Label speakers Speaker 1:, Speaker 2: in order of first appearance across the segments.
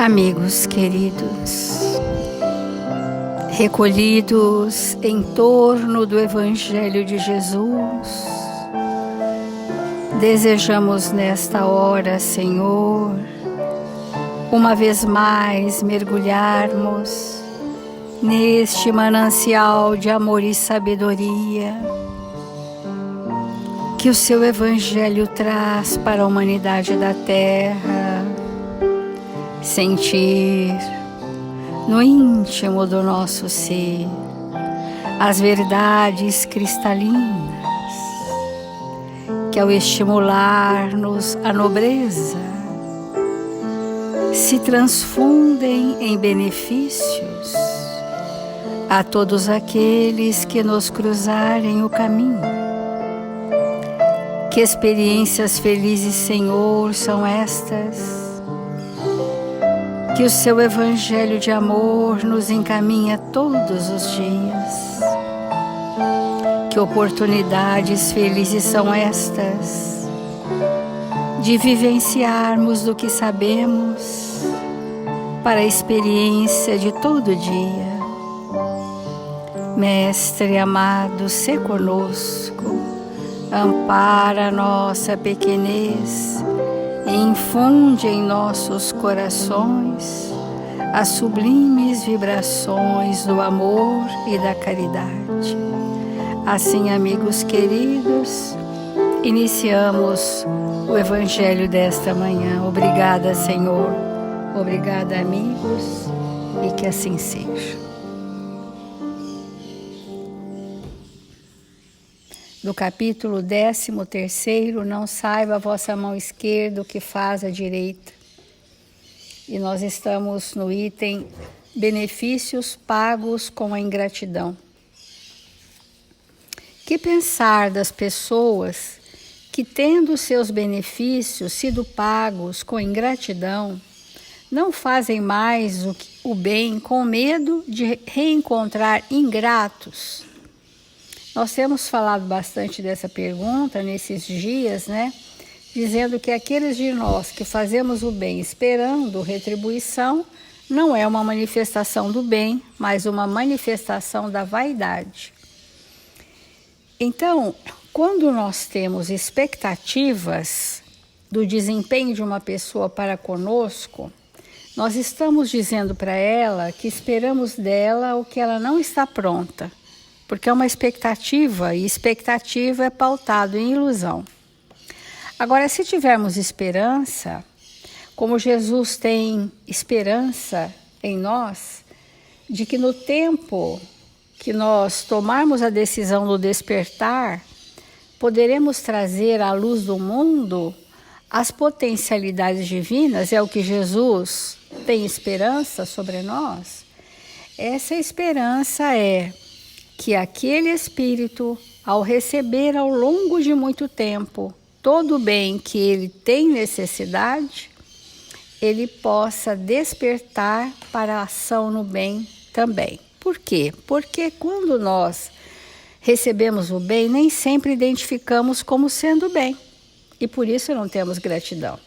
Speaker 1: Amigos queridos, recolhidos em torno do Evangelho de Jesus, desejamos nesta hora, Senhor, uma vez mais mergulharmos neste manancial de amor e sabedoria que o Seu Evangelho traz para a humanidade da Terra. Sentir no íntimo do nosso ser as verdades cristalinas que, ao estimular-nos a nobreza, se transfundem em benefícios a todos aqueles que nos cruzarem o caminho. Que experiências felizes, Senhor, são estas que o Seu Evangelho de amor nos encaminha todos os dias. Que oportunidades felizes são estas de vivenciarmos do que sabemos para a experiência de todo dia. Mestre amado, sê conosco, ampara a nossa pequenez e infunde em nossos corações as sublimes vibrações do amor e da caridade. Assim, amigos queridos, iniciamos o Evangelho desta manhã. Obrigada, Senhor. Obrigada, amigos, e que assim seja. Do capítulo 13º, não saiba a vossa mão esquerda o que faz a direita. E nós estamos no item benefícios pagos com a ingratidão. Que pensar das pessoas que, tendo seus benefícios sido pagos com ingratidão, não fazem mais o bem com medo de reencontrar ingratos? Nós temos falado bastante dessa pergunta nesses dias, né? Dizendo que aqueles de nós que fazemos o bem esperando retribuição não é uma manifestação do bem, mas uma manifestação da vaidade. Então, quando nós temos expectativas do desempenho de uma pessoa para conosco, nós estamos dizendo para ela que esperamos dela o que ela não está pronta. Porque é uma expectativa, e expectativa é pautado em ilusão. Agora, se tivermos esperança, como Jesus tem esperança em nós, de que no tempo que nós tomarmos a decisão do despertar, poderemos trazer à luz do mundo as potencialidades divinas, é o que Jesus tem esperança sobre nós. Essa esperança é que aquele espírito, ao receber ao longo de muito tempo todo o bem que ele tem necessidade, ele possa despertar para a ação no bem também. Por quê? Porque quando nós recebemos o bem, nem sempre identificamos como sendo bem, e por isso não temos gratidão.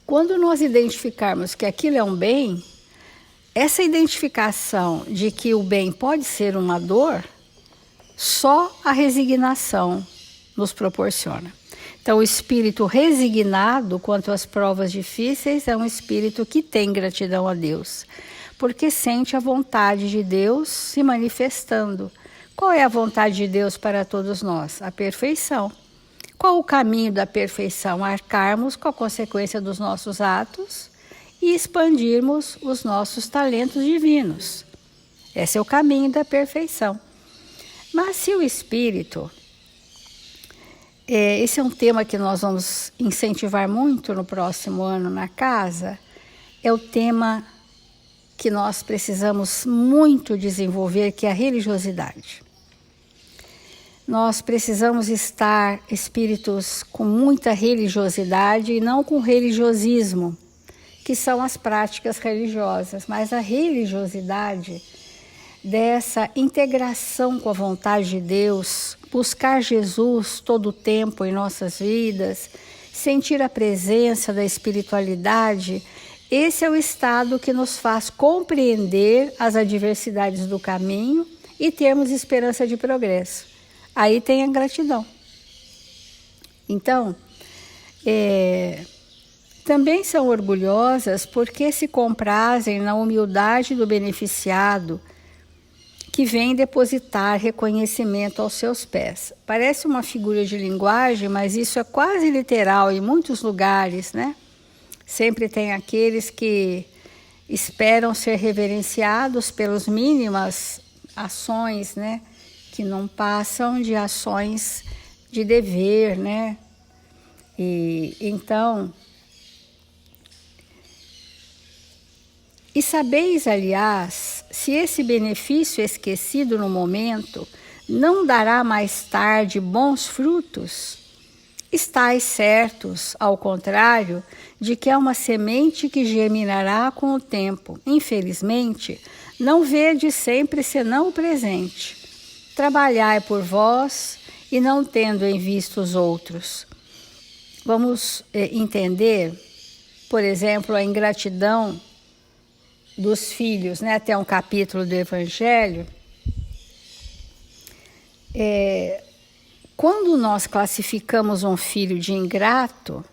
Speaker 1: Quando nós identificarmos que aquilo é um bem, essa identificação de que o bem pode ser uma dor, só a resignação nos proporciona. Então, o espírito resignado quanto às provas difíceis é um espírito que tem gratidão a Deus, porque sente a vontade de Deus se manifestando. Qual é a vontade de Deus para todos nós? A perfeição. Qual o caminho da perfeição? Arcarmos com a consequência dos nossos atos e expandirmos os nossos talentos divinos. Esse é o caminho da perfeição. Mas se o espírito, esse é um tema que nós vamos incentivar muito no próximo ano na casa, é o tema que nós precisamos muito desenvolver, que é a religiosidade. Nós precisamos estar espíritos com muita religiosidade e não com religiosismo, que são as práticas religiosas, mas a religiosidade dessa integração com a vontade de Deus, buscar Jesus todo o tempo em nossas vidas, sentir a presença da espiritualidade Esse é o estado que nos faz compreender as adversidades do caminho e termos esperança de progresso. Aí tem a gratidão. Então, também são orgulhosas porque se comprazem na humildade do beneficiado que vem depositar reconhecimento aos seus pés. Parece uma figura de linguagem, mas isso é quase literal em muitos lugares, né? Sempre tem aqueles que esperam ser reverenciados pelas mínimas ações, né? Que não passam de ações de dever, né? E então, e sabeis, aliás, se esse benefício esquecido no momento não dará mais tarde bons frutos, estais certos, ao contrário, de que é uma semente que germinará com o tempo. Infelizmente, não vede sempre senão o presente. Trabalhai por vós e não tendo em vista os outros. Vamos entender, por exemplo, a ingratidão dos filhos, né? Até um capítulo do Evangelho. Quando nós classificamos um filho de ingrato,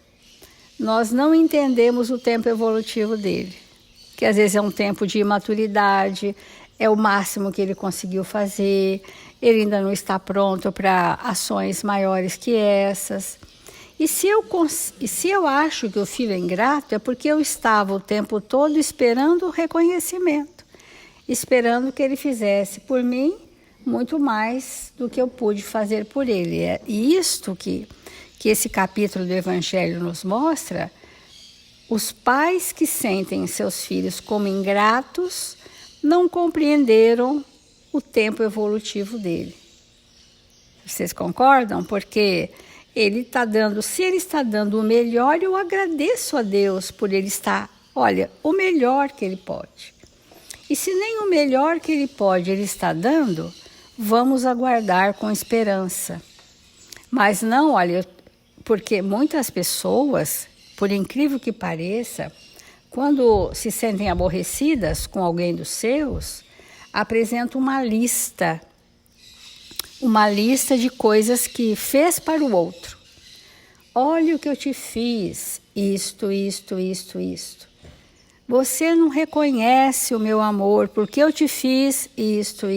Speaker 1: nós não entendemos o tempo evolutivo dele, que às vezes é um tempo de imaturidade, é o máximo que ele conseguiu fazer, ele ainda não está pronto para ações maiores que essas. E se eu acho que o filho é ingrato, é porque eu estava o tempo todo esperando o reconhecimento, esperando que ele fizesse por mim muito mais do que eu pude fazer por ele. É isto que esse capítulo do Evangelho nos mostra. Os pais que sentem seus filhos como ingratos não compreenderam o tempo evolutivo dele. Vocês concordam? Porque ele está dando, se ele está dando o melhor, eu agradeço a Deus por ele estar, olha, o melhor que ele pode. E se nem o melhor que ele pode ele está dando, vamos aguardar com esperança. Mas não, olha, porque muitas pessoas, por incrível que pareça, quando se sentem aborrecidas com alguém dos seus, apresentam uma lista de coisas que fez para o outro. Olha o que eu te fiz, isto. Você não reconhece o meu amor porque eu te fiz isto.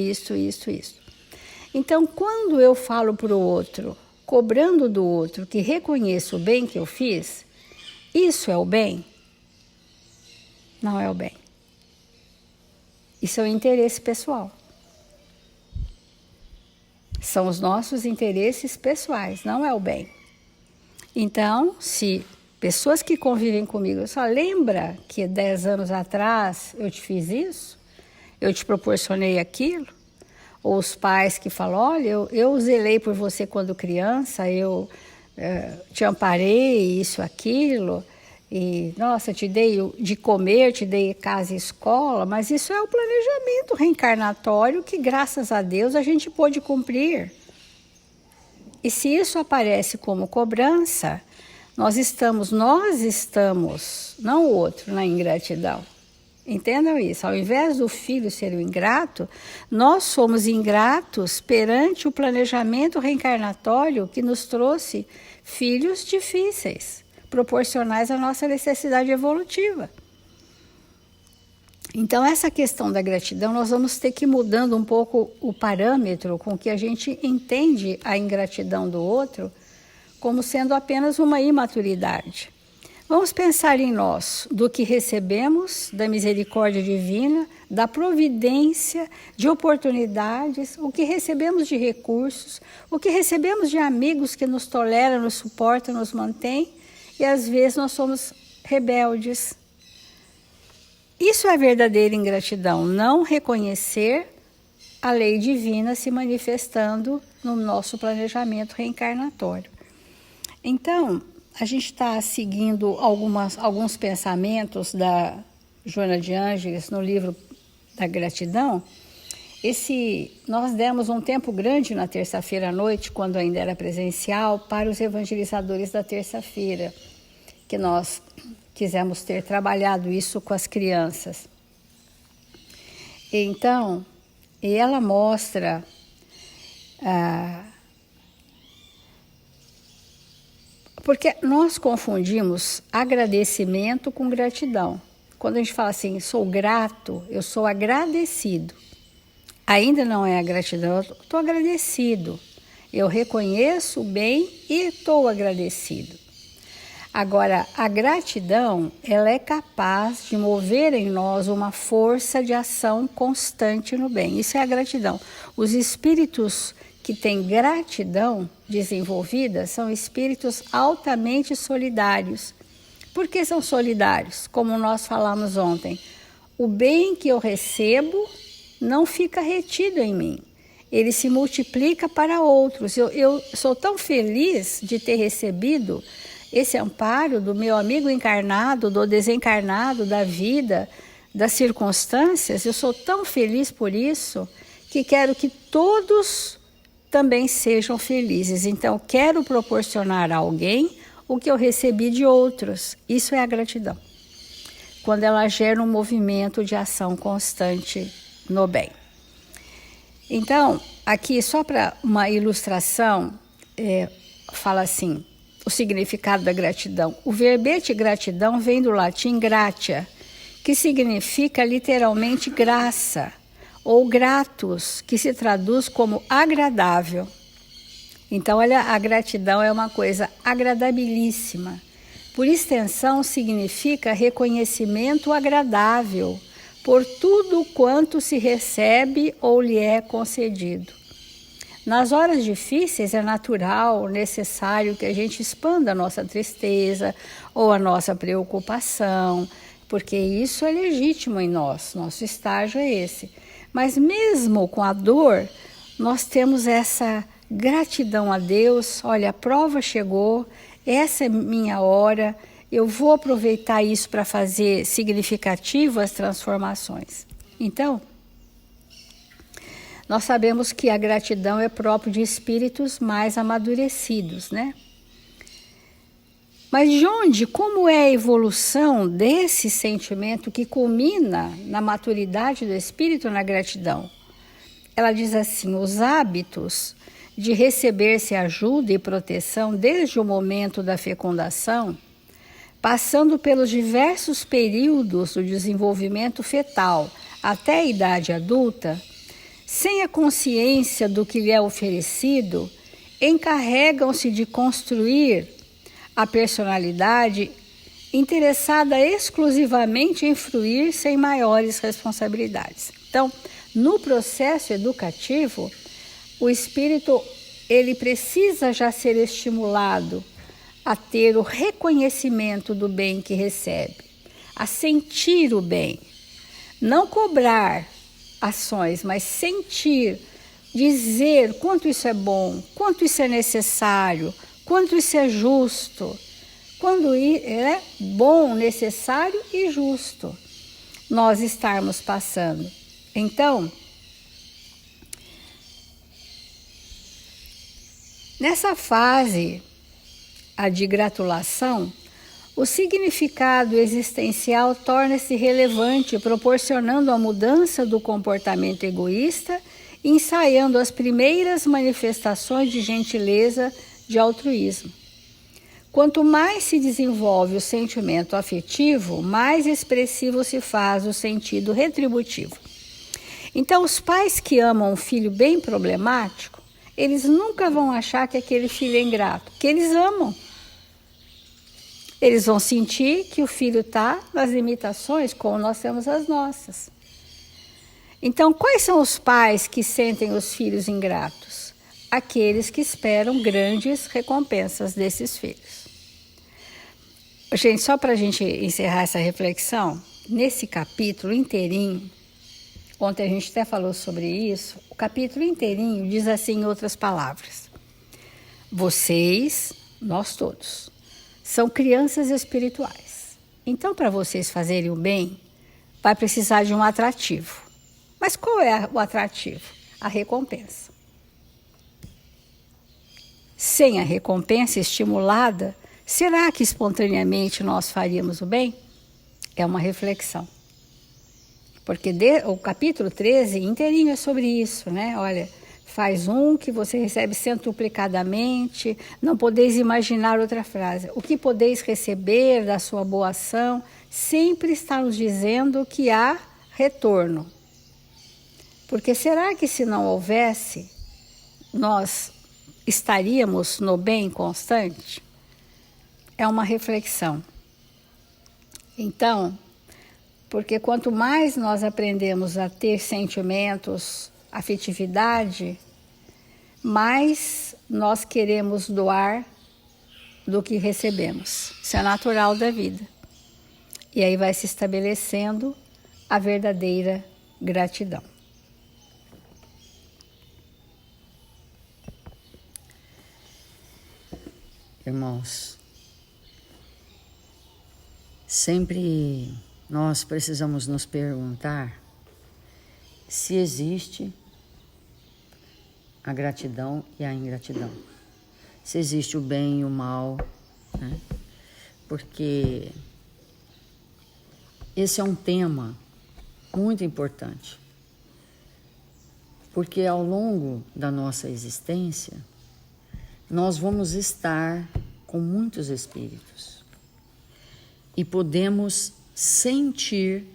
Speaker 1: Então, quando eu falo para o outro, cobrando do outro que reconheça o bem que eu fiz, isso é o bem? Não é o bem. Isso é o interesse pessoal. São os nossos interesses pessoais, não é o bem. Então, se pessoas que convivem comigo, só lembra que 10 anos atrás eu te fiz isso? Eu te proporcionei aquilo? Ou os pais que falam, olha, eu zelei por você quando criança, eu te amparei, isso, aquilo, e, nossa, te dei de comer, te dei casa e escola, mas isso é o planejamento reencarnatório que, graças a Deus, a gente pôde cumprir. E se isso aparece como cobrança, nós estamos, não o outro, na ingratidão. Entendam isso, ao invés do filho ser o ingrato, nós somos ingratos perante o planejamento reencarnatório que nos trouxe filhos difíceis, proporcionais à nossa necessidade evolutiva. Então, essa questão da gratidão, nós vamos ter que ir mudando um pouco o parâmetro com que a gente entende a ingratidão do outro como sendo apenas uma imaturidade. Vamos pensar em nós, do que recebemos, da misericórdia divina, da providência, de oportunidades, o que recebemos de recursos, o que recebemos de amigos que nos toleram, nos suportam, nos mantêm, e às vezes nós somos rebeldes. Isso é a verdadeira ingratidão, não reconhecer a lei divina se manifestando no nosso planejamento reencarnatório. Então, a gente está seguindo alguns pensamentos da Joana de Ângeles no livro da gratidão. Nós demos um tempo grande na terça-feira à noite, quando ainda era presencial, para os evangelizadores da terça-feira, que quisemos ter trabalhado isso com as crianças. Então, ela mostra porque nós confundimos agradecimento com gratidão. Quando a gente fala assim, sou grato, eu sou agradecido. Ainda não é a gratidão, eu estou agradecido. Eu reconheço o bem e estou agradecido. Agora, a gratidão, ela é capaz de mover em nós uma força de ação constante no bem. Isso é a gratidão. Os espíritos que têm gratidão desenvolvida são espíritos altamente solidários. Por que são solidários? Como nós falamos ontem, o bem que eu recebo não fica retido em mim. Ele se multiplica para outros. Eu sou tão feliz de ter recebido esse amparo do meu amigo encarnado, do desencarnado, da vida, das circunstâncias. Eu sou tão feliz por isso que quero que todos também sejam felizes. Então, quero proporcionar a alguém o que eu recebi de outros. Isso é a gratidão. Quando ela gera um movimento de ação constante no bem. Então, aqui só para uma ilustração, fala assim, o significado da gratidão. O verbete gratidão vem do latim gratia, que significa literalmente graça, ou gratus, que se traduz como agradável. Então, olha, a gratidão é uma coisa agradabilíssima. Por extensão, significa reconhecimento agradável por tudo quanto se recebe ou lhe é concedido. Nas horas difíceis é natural, necessário que a gente expanda a nossa tristeza ou a nossa preocupação, porque isso é legítimo em nós, nosso estágio é esse. Mas mesmo com a dor, nós temos essa gratidão a Deus. Olha, a prova chegou, essa é minha hora, eu vou aproveitar isso para fazer significativas transformações. Então, nós sabemos que a gratidão é próprio de espíritos mais amadurecidos, né? Mas de onde, como é a evolução desse sentimento que culmina na maturidade do espírito na gratidão? Ela diz assim, os hábitos de receber-se ajuda e proteção desde o momento da fecundação, passando pelos diversos períodos do desenvolvimento fetal até a idade adulta, sem a consciência do que lhe é oferecido, encarregam-se de construir a personalidade interessada exclusivamente em fruir sem maiores responsabilidades. Então, no processo educativo, o espírito ele precisa já ser estimulado a ter o reconhecimento do bem que recebe, a sentir o bem, não cobrar ações, mas sentir, dizer quanto isso é bom, quanto isso é necessário, quanto isso é justo, quando é bom, necessário e justo nós estarmos passando. Então, nessa fase, a de gratulação, o significado existencial torna-se relevante, proporcionando a mudança do comportamento egoísta e ensaiando as primeiras manifestações de gentileza, de altruísmo. Quanto mais se desenvolve o sentimento afetivo, mais expressivo se faz o sentido retributivo. Então, os pais que amam um filho bem problemático, eles nunca vão achar que aquele filho é ingrato, porque eles amam. Eles vão sentir que o filho está nas limitações, como nós temos as nossas. Então, quais são os pais que sentem os filhos ingratos? Aqueles que esperam grandes recompensas desses filhos. Gente, só para a gente encerrar essa reflexão, nesse capítulo inteirinho, ontem a gente até falou sobre isso, o capítulo inteirinho diz assim em outras palavras: vocês, nós todos, são crianças espirituais. Então, para vocês fazerem o bem, vai precisar de um atrativo. Mas qual é o atrativo? A recompensa. Sem a recompensa estimulada, será que espontaneamente nós faríamos o bem? É uma reflexão. Porque o capítulo 13 inteirinho é sobre isso, né? Olha, faz um que você recebe centuplicadamente, não podeis imaginar outra frase. O que podeis receber da sua boa ação sempre está nos dizendo que há retorno. Porque será que se não houvesse, nós estaríamos no bem constante? É uma reflexão. Então, porque quanto mais nós aprendemos a ter sentimentos, afetividade, mais nós queremos doar do que recebemos. Isso é natural da vida. E aí vai se estabelecendo a verdadeira gratidão.
Speaker 2: Irmãos, sempre nós precisamos nos perguntar se existe a gratidão e a ingratidão. Se existe o bem e o mal, né? Porque esse é um tema muito importante. Porque ao longo da nossa existência, nós vamos estar com muitos espíritos e podemos sentir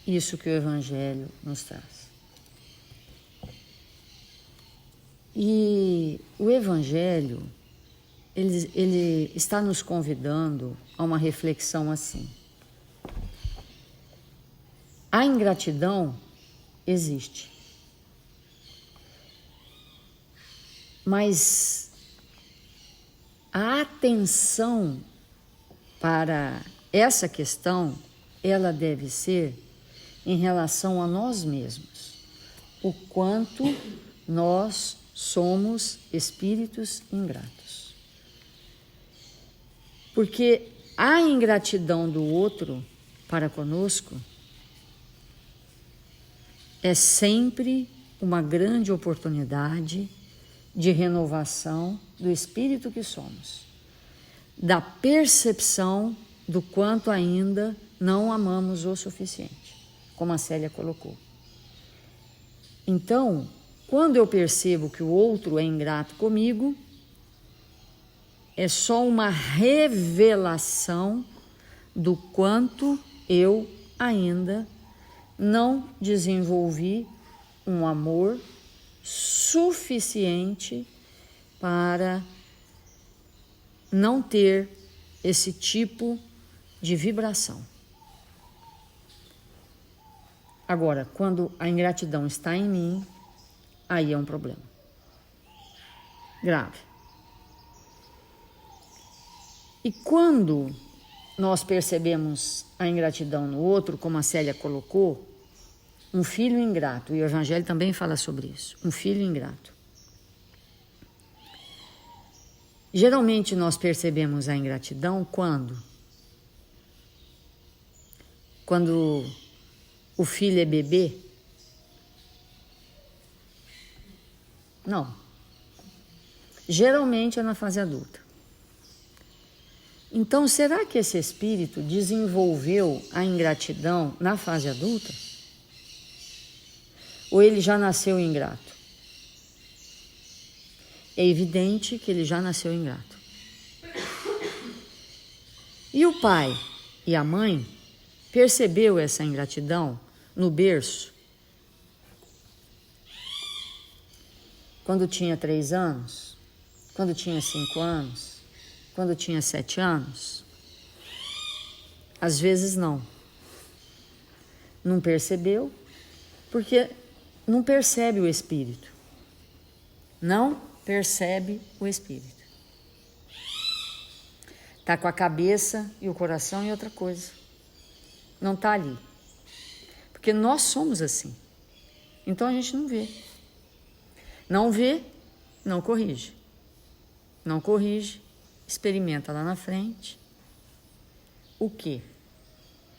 Speaker 2: isso que o Evangelho nos traz. E o Evangelho, ele está nos convidando a uma reflexão assim. A ingratidão existe, mas a atenção para essa questão, ela deve ser em relação a nós mesmos, o quanto nós somos espíritos ingratos. Porque a ingratidão do outro para conosco é sempre uma grande oportunidade de renovação do espírito que somos, da percepção do quanto ainda não amamos o suficiente, como a Célia colocou. Então, quando eu percebo que o outro é ingrato comigo, é só uma revelação do quanto eu ainda não desenvolvi um amor suficiente para não ter esse tipo de vibração. Agora, quando a ingratidão está em mim, aí é um problema grave. E quando nós percebemos a ingratidão no outro, como a Célia colocou, um filho ingrato, e o Evangelho também fala sobre isso, um filho ingrato. Geralmente nós percebemos a ingratidão quando o filho é bebê? Não. Geralmente é na fase adulta. Então, será que esse espírito desenvolveu a ingratidão na fase adulta? Ou ele já nasceu ingrato? É evidente que ele já nasceu ingrato. E o pai e a mãe percebeu essa ingratidão no berço? Quando tinha 3 anos? Quando tinha 5 anos? Quando tinha 7 anos? Às vezes não. Não percebeu, porque não percebe o espírito. Não percebe o espírito. Está com a cabeça e o coração em outra coisa. Não está ali. Porque nós somos assim. Então a gente não vê. Não vê, não corrige. Não corrige, experimenta lá na frente. O quê?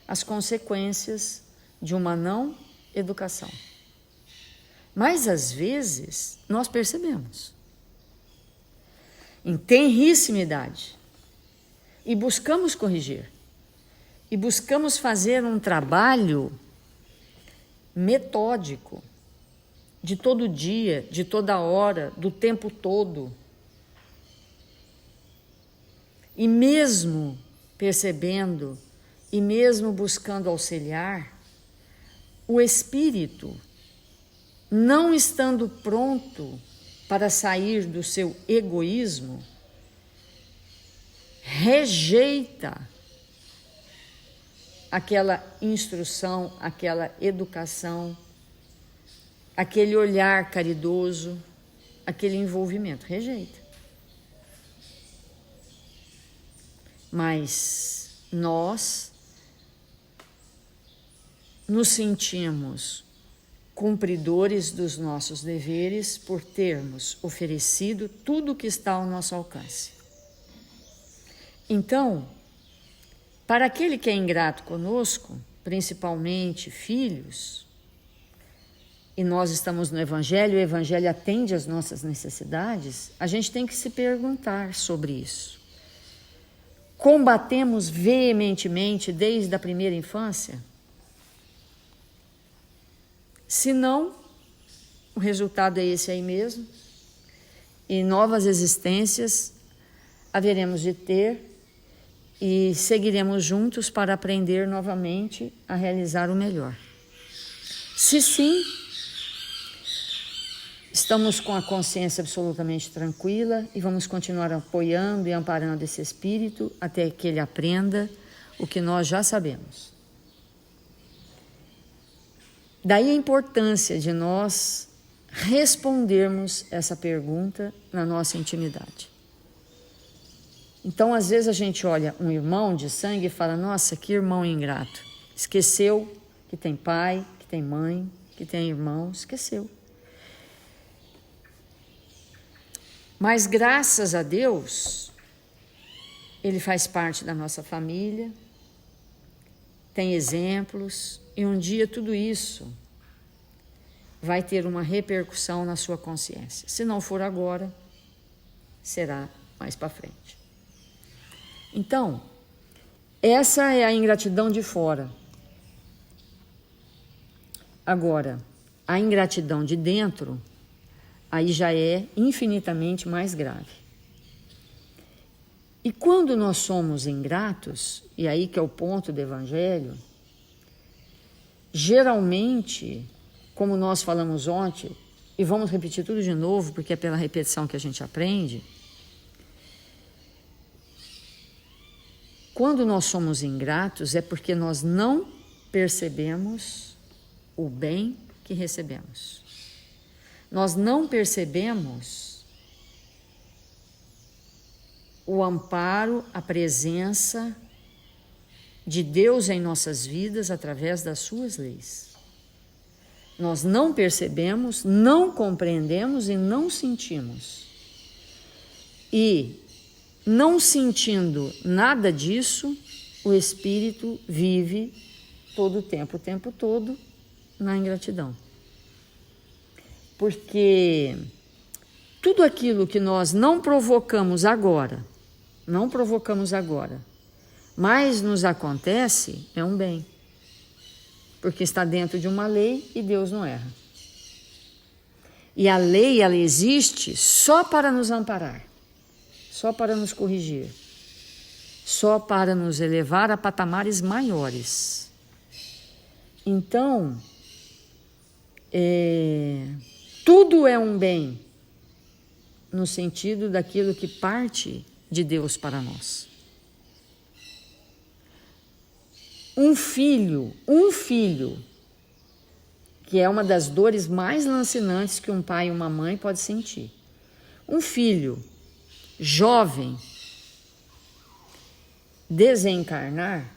Speaker 2: As consequências de uma não educação. Mas às vezes nós percebemos. Em tenríssima idade. e buscamos corrigir. E buscamos fazer um trabalho metódico, de todo dia, de toda hora, do tempo todo. E mesmo percebendo, e mesmo buscando auxiliar, o espírito, não estando pronto para sair do seu egoísmo, rejeita aquela instrução, aquela educação, aquele olhar caridoso, aquele envolvimento, rejeita. Mas nós nos sentimos cumpridores dos nossos deveres por termos oferecido tudo o que está ao nosso alcance. Então, para aquele que é ingrato conosco, principalmente filhos, e nós estamos no Evangelho, o Evangelho atende às nossas necessidades, a gente tem que se perguntar sobre isso. Combatemos veementemente desde a primeira infância? Se não, o resultado é esse aí mesmo, e novas existências haveremos de ter e seguiremos juntos para aprender novamente a realizar o melhor. Se sim, estamos com a consciência absolutamente tranquila e vamos continuar apoiando e amparando esse espírito até que ele aprenda o que nós já sabemos. Daí a importância de nós respondermos essa pergunta na nossa intimidade. Então, às vezes a gente olha um irmão de sangue e fala, nossa, que irmão ingrato. Esqueceu que tem pai, que tem mãe, que tem irmão, esqueceu. Mas graças a Deus, ele faz parte da nossa família, tem exemplos, e um dia tudo isso vai ter uma repercussão na sua consciência. Se não for agora, será mais para frente. Então, essa é a ingratidão de fora. Agora, a ingratidão de dentro, aí já é infinitamente mais grave. E quando nós somos ingratos, e aí que é o ponto do Evangelho, geralmente, como nós falamos ontem, e vamos repetir tudo de novo, porque é pela repetição que a gente aprende, quando nós somos ingratos é porque nós não percebemos o bem que recebemos. Nós não percebemos o amparo, a presença de Deus em nossas vidas através das suas leis. Nós não percebemos, não compreendemos e não sentimos. E, não sentindo nada disso, o espírito vive todo o tempo todo, na ingratidão. Porque tudo aquilo que nós não provocamos agora, mas nos acontece, é um bem. Porque está dentro de uma lei e Deus não erra. E a lei, ela existe só para nos amparar, só para nos corrigir, só para nos elevar a patamares maiores. Então, tudo é um bem, no sentido daquilo que parte de Deus para nós. Um filho, que é uma das dores mais lancinantes que um pai e uma mãe podem sentir. Um filho jovem desencarnar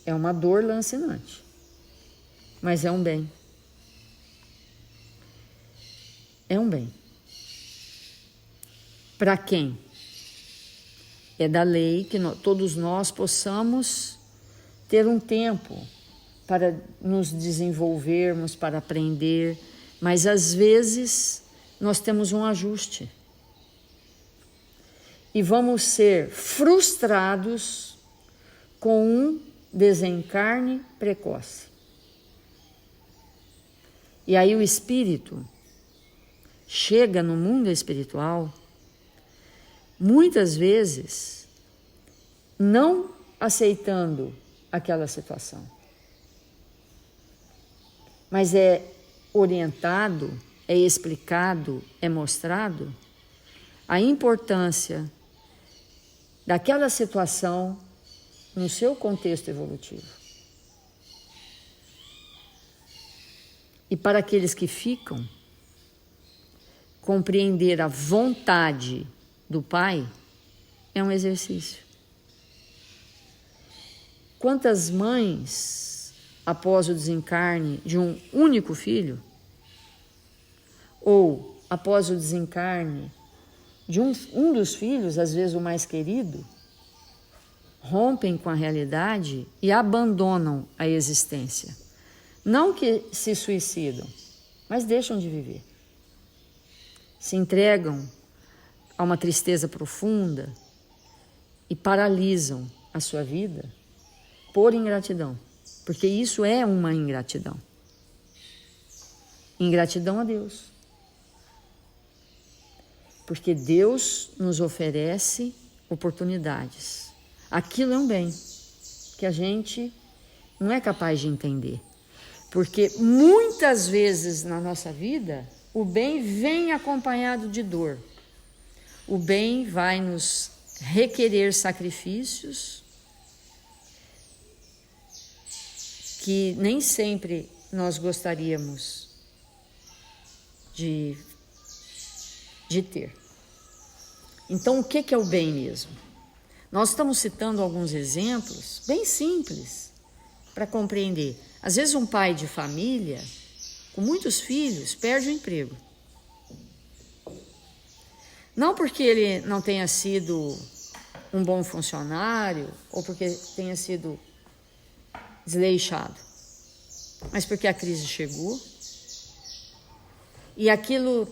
Speaker 2: é uma dor lancinante, mas é um bem. É um bem. Para quem? É da lei que todos nós possamos ter um tempo para nos desenvolvermos, para aprender, mas às vezes nós temos um ajuste. e vamos ser frustrados com um desencarne precoce. E aí o espírito chega no mundo espiritual, muitas vezes não aceitando aquela situação, mas é orientado, é explicado, é mostrado a importância daquela situação no seu contexto evolutivo. E para aqueles que ficam, compreender a vontade do Pai é um exercício. Quantas mães, após o desencarne de um único filho, ou após o desencarne de um dos filhos, às vezes o mais querido, rompem com a realidade e abandonam a existência. Não que se suicidam, mas deixam de viver. Se entregam a uma tristeza profunda e paralisam a sua vida por ingratidão, porque isso é uma ingratidão. Ingratidão a Deus. Porque Deus nos oferece oportunidades. Aquilo é um bem que a gente não é capaz de entender. Porque muitas vezes na nossa vida, o bem vem acompanhado de dor. O bem vai nos requerer sacrifícios que nem sempre nós gostaríamos de ter. Então, o que é o bem mesmo? Nós estamos citando alguns exemplos bem simples para compreender. Às vezes um pai de família, com muitos filhos, perde o emprego. Não porque ele não tenha sido um bom funcionário ou porque tenha sido desleixado, mas porque a crise chegou e aquilo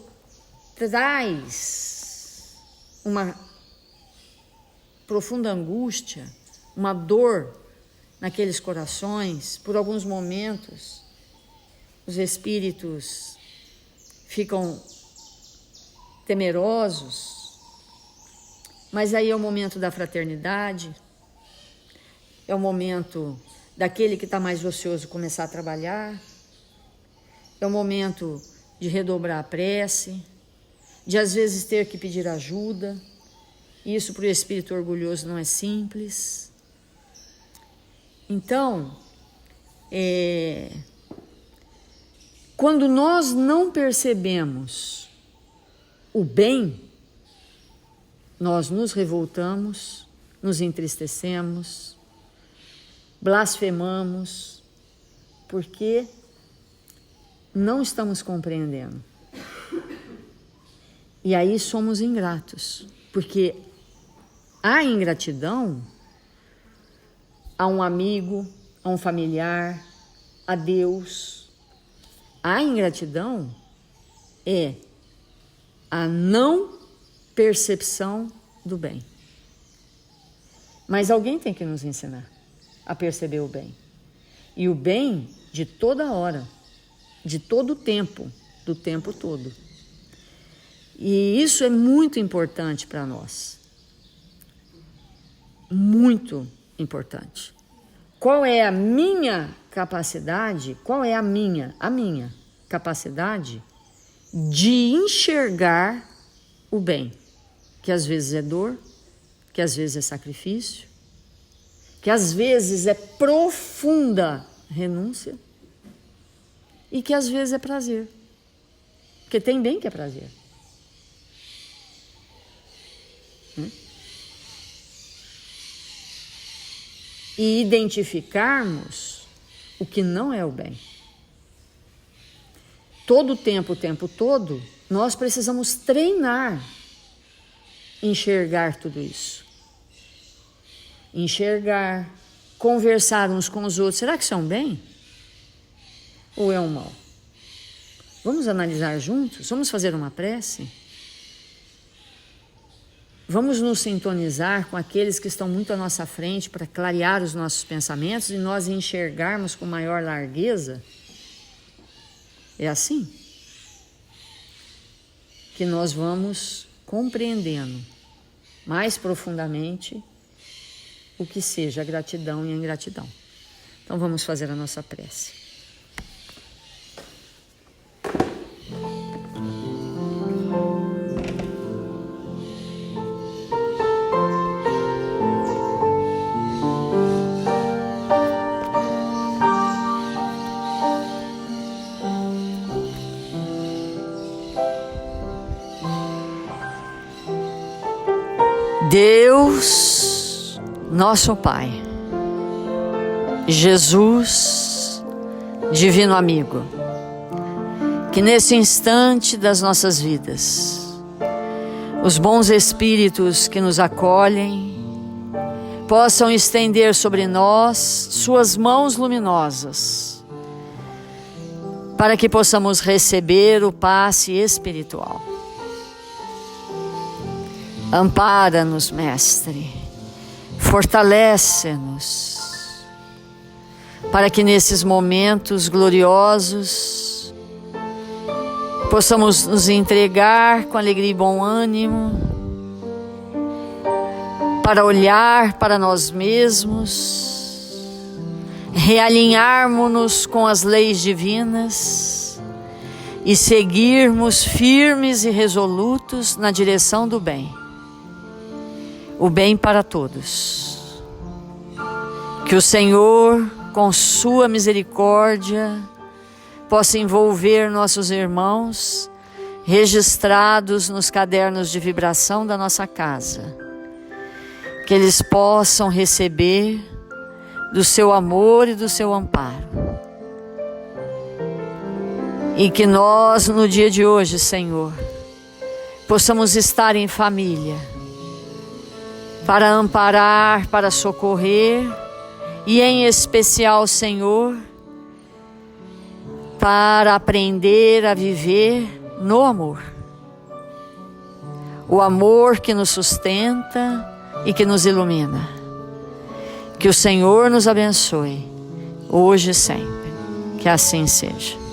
Speaker 2: traz uma profunda angústia, uma dor naqueles corações. Por alguns momentos, os espíritos ficam temerosos, mas aí é o momento da fraternidade, é o momento daquele que está mais ocioso começar a trabalhar, é o momento de redobrar a prece, de às vezes ter que pedir ajuda. Isso para o espírito orgulhoso não é simples. Então, quando nós não percebemos o bem, nós nos revoltamos, nos entristecemos, blasfemamos, porque não estamos compreendendo. E aí somos ingratos, porque a ingratidão a um amigo, a um familiar, a Deus. A ingratidão é a não percepção do bem. Mas alguém tem que nos ensinar a perceber o bem. E o bem de toda hora, de todo o tempo, do tempo todo. E isso é muito importante para nós. Muito importante. Qual é a minha capacidade? Qual é a minha capacidade de enxergar o bem? Que às vezes é dor, que às vezes é sacrifício, que às vezes é profunda renúncia e que às vezes é prazer. Porque tem bem que é prazer. E identificarmos o que não é o bem. Todo o tempo todo, nós precisamos treinar, enxergar tudo isso. Enxergar, conversar uns com os outros. Será que isso é um bem? Ou é um mal? Vamos analisar juntos? Vamos fazer uma prece? Vamos nos sintonizar com aqueles que estão muito à nossa frente para clarear os nossos pensamentos e nós enxergarmos com maior largueza. É assim que nós vamos compreendendo mais profundamente o que seja a gratidão e a ingratidão. Então vamos fazer a nossa prece. Deus, nosso Pai, Jesus, Divino Amigo, que nesse instante das nossas vidas, os bons espíritos que nos acolhem possam estender sobre nós suas mãos luminosas, para que possamos receber o passe espiritual. Ampara-nos, Mestre, fortalece-nos, para que nesses momentos gloriosos possamos nos entregar com alegria e bom ânimo, para olhar para nós mesmos, realinharmos-nos com as leis divinas e seguirmos firmes e resolutos na direção do bem. O bem para todos. Que o Senhor, com sua misericórdia, possa envolver nossos irmãos registrados nos cadernos de vibração da nossa casa. Que eles possam receber do seu amor e do seu amparo. E que nós, no dia de hoje, Senhor, possamos estar em família, para amparar, para socorrer, e em especial, Senhor, para aprender a viver no amor. O amor que nos sustenta e que nos ilumina. Que o Senhor nos abençoe, hoje e sempre. Que assim seja.